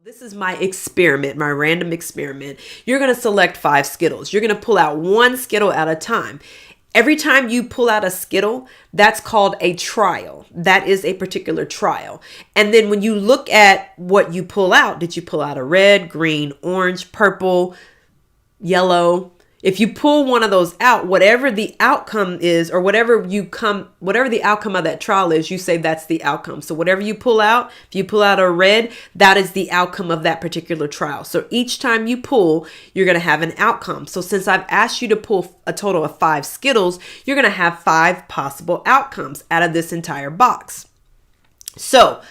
This is my experiment, my random experiment. You're going to select 5 Skittles. You're going to pull out 1 Skittle at a time. Every time you pull out a Skittle, that's called a trial. That is a particular trial. And then when you look at what you pull out, did you pull out a red, green, orange, purple, yellow? If you pull one of those out, whatever the outcome is, or whatever the outcome of that trial is, you say that's the outcome. So whatever you pull out, if you pull out a red, that is the outcome of that particular trial. So each time you pull, you're going to have an outcome. So since I've asked you to pull a total of 5 Skittles, you're going to have 5 possible outcomes out of this entire box. So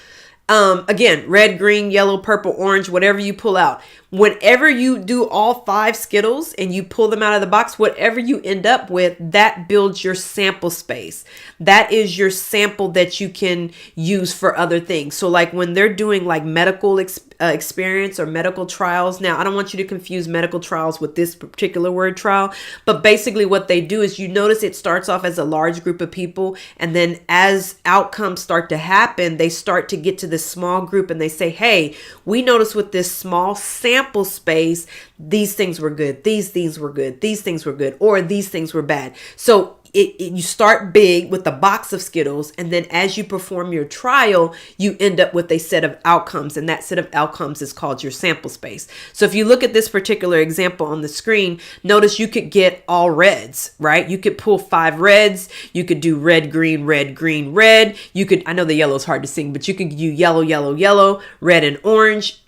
again, red, green, yellow, purple, orange, whatever you pull out. Whenever you do all 5 Skittles and you pull them out of the box, whatever you end up with, that builds your sample space. That is your sample that you can use for other things. So like when they're doing like medical experience or medical trials. Now, I don't want you to confuse medical trials with this particular word trial, but basically what they do is you notice it starts off as a large group of people. And then as outcomes start to happen, they start to get to this small group and they say, hey, we noticed with this small sample space, these things were good, these things were good, these things were good, or these things were bad. So you start big with a box of Skittles, and then as you perform your trial, you end up with a set of outcomes, and that set of outcomes is called your sample space. So if you look at this particular example on the screen, notice you could get all reds, right? You could pull 5 reds. You could do red, green, red, green, red. You could, I know the yellow is hard to sing, but you could do yellow, yellow, yellow, red, and orange.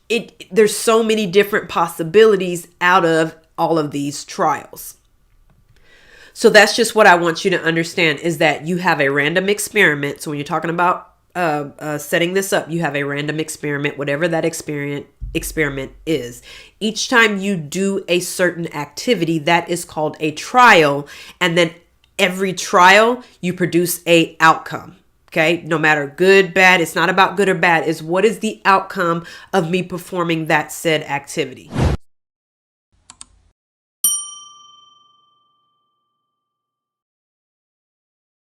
There's so many different possibilities out of all of these trials. So that's just what I want you to understand, is that you have a random experiment. So when you're talking about setting this up, you have a random experiment, whatever that experiment is. Each time you do a certain activity, that is called a trial. And then every trial, you produce a outcome. Okay, no matter good, bad, it's not about good or bad. It's what is the outcome of me performing that said activity.